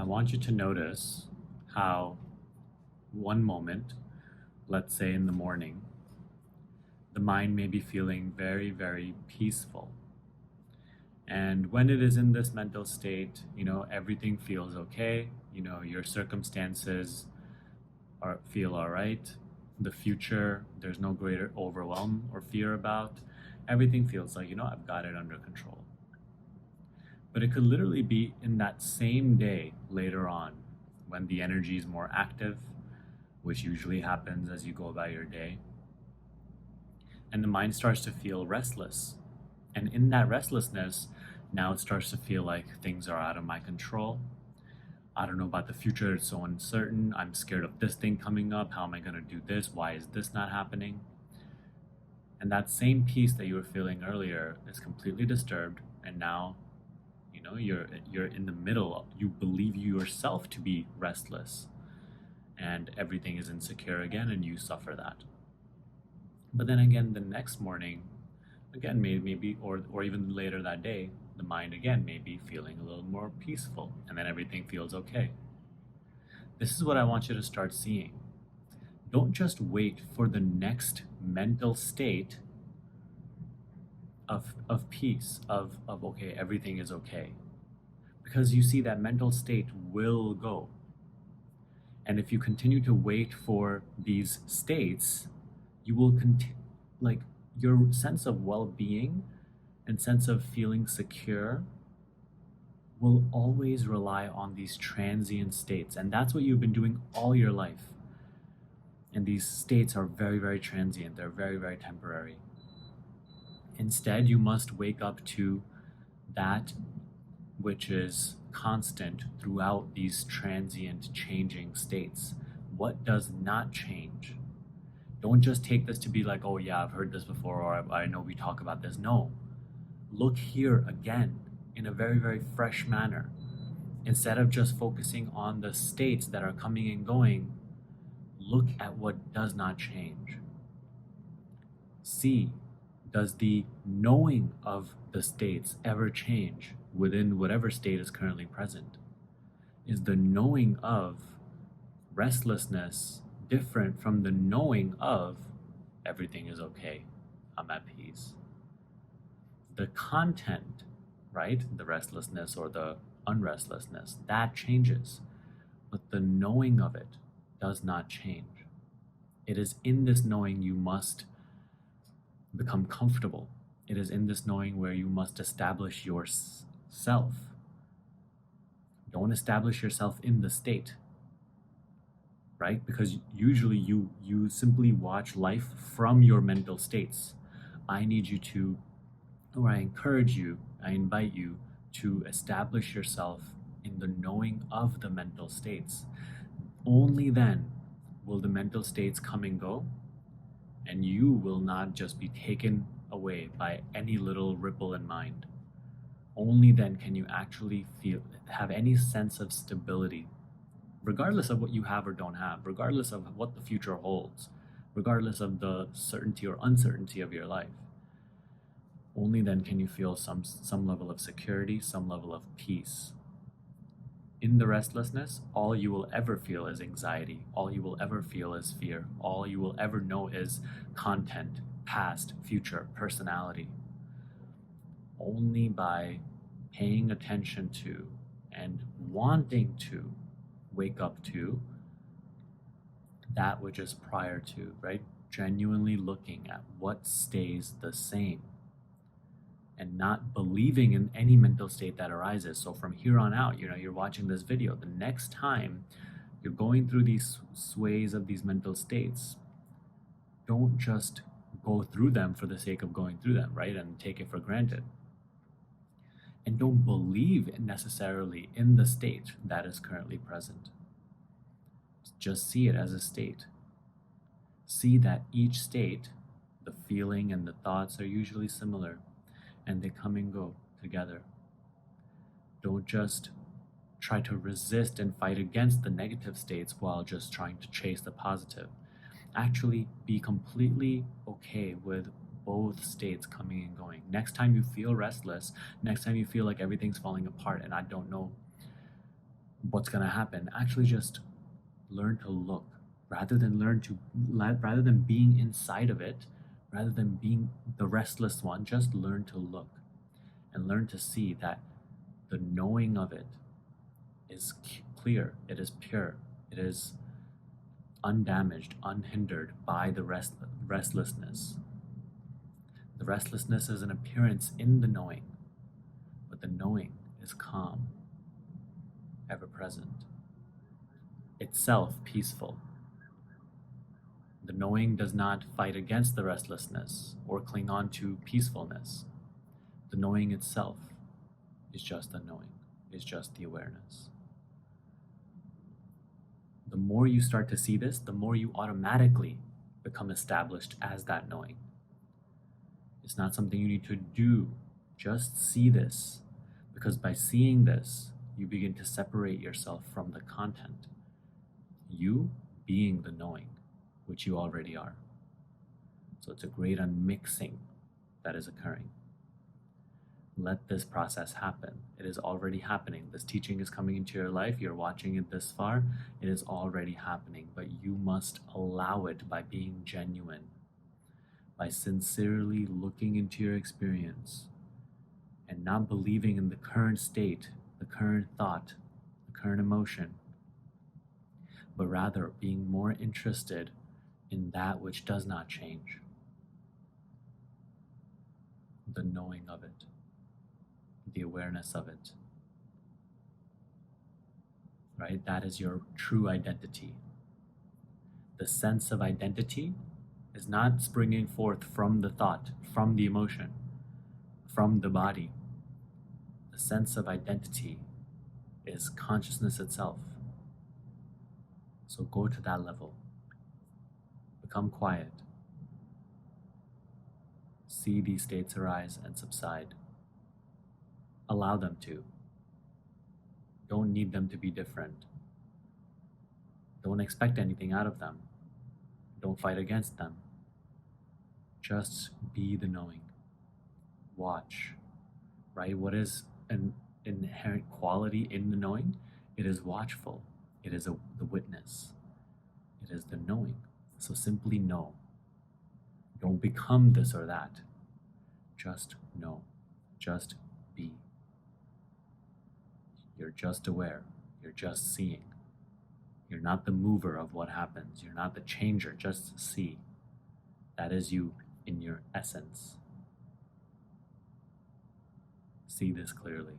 I want you to notice how one moment, let's say in the morning, the mind may be feeling very, very peaceful. And when it is in this mental state, everything feels okay. Your circumstances feel all right. The future, there's no greater overwhelm or fear about. Everything feels like, I've got it under control. But it could literally be in that same day later on when the energy is more active, which usually happens as you go about your day, and the mind starts to feel restless. And in that restlessness, now it starts to feel like things are out of my control. I don't know about the future, it's so uncertain. I'm scared of this thing coming up. How am I going to do this? Why is this not happening? And that same peace that you were feeling earlier is completely disturbed, and now you're in the middle. You believe you yourself to be restless, and everything is insecure again, and you suffer that. But then again, the next morning, again, maybe or even later that day, the mind again may be feeling a little more peaceful, and then everything feels okay. This is what I want you to start seeing. Don't just wait for the next mental state of peace, of okay, everything is okay. Because you see that mental state will go. And if you continue to wait for these states, you will like your sense of well-being and sense of feeling secure will always rely on these transient states. And that's what you've been doing all your life. And these states are very, very transient. They're very, very temporary. Instead, you must wake up to that which is constant throughout these transient changing states. What does not change? Don't just take this to be like, oh yeah, I've heard this before, or I know we talk about this. No. Look here again in a very, very fresh manner. Instead of just focusing on the states that are coming and going, look at what does not change. See, does the knowing of the states ever change within whatever state is currently present? Is the knowing of restlessness different from the knowing of everything is okay, I'm at peace? The content, right, the restlessness or the unrestlessness, that changes, but the knowing of it does not change. It is in this knowing you must become comfortable. It is in this knowing where you must establish yourself. Don't establish yourself in the state, right? Because usually you simply watch life from your mental states. I need you to, or I encourage you, I invite you to establish yourself in the knowing of the mental states. Only then will the mental states come and go, and you will not just be taken away by any little ripple in mind. Only then can you actually have any sense of stability, regardless of what you have or don't have, regardless of what the future holds, regardless of the certainty or uncertainty of your life. Only then can you feel some level of security, some level of peace. In the restlessness, all you will ever feel is anxiety. All you will ever feel is fear. All you will ever know is content, past, future, personality. Only by paying attention to and wanting to wake up to that which is prior to, right? Genuinely looking at what stays the same and not believing in any mental state that arises. So from here on out, you're watching this video. The next time you're going through these sways of these mental states, don't just go through them for the sake of going through them, right? And take it for granted. And don't believe necessarily in the state that is currently present. Just see it as a state. See that each state, the feeling and the thoughts are usually similar, and they come and go together. Don't just try to resist and fight against the negative states while just trying to chase the positive. Actually be completely okay with both states coming and going. Next time you feel restless, next time you feel like everything's falling apart and I don't know what's going to happen. Actually, just learn to look rather than rather than being inside of it, rather than being the restless one. Just learn to look and learn to see that the knowing of it is clear, it is pure, it is undamaged, unhindered by the restlessness. The restlessness is an appearance in the knowing, but the knowing is calm, ever present, itself peaceful. The knowing does not fight against the restlessness or cling on to peacefulness. The knowing itself is just the knowing, is just the awareness. The more you start to see this, the more you automatically become established as that knowing. It's not something you need to do. Just see this, because by seeing this, you begin to separate yourself from the content. You being the knowing, which you already are. So it's a great unmixing that is occurring. Let this process happen. It is already happening. This teaching is coming into your life. You're watching it this far. It is already happening, but you must allow it by being genuine, by sincerely looking into your experience and not believing in the current state, the current thought, the current emotion, but rather being more interested in that which does not change, the knowing of it, the awareness of it, right? That is your true identity. The sense of identity is not springing forth from the thought, from the emotion, from the body. The sense of identity is consciousness itself. So go to that level. Become quiet. See these states arise and subside. Allow them to. Don't need them to be different. Don't expect anything out of them. Don't fight against them. Just be the knowing. Watch, right? What is an inherent quality in the knowing? It is watchful. It is the witness. It is the knowing. So simply know. Don't become this or that. Just know. Just be. You're just aware. You're just seeing. You're not the mover of what happens. You're not the changer. Just see. That is you in your essence. See this clearly.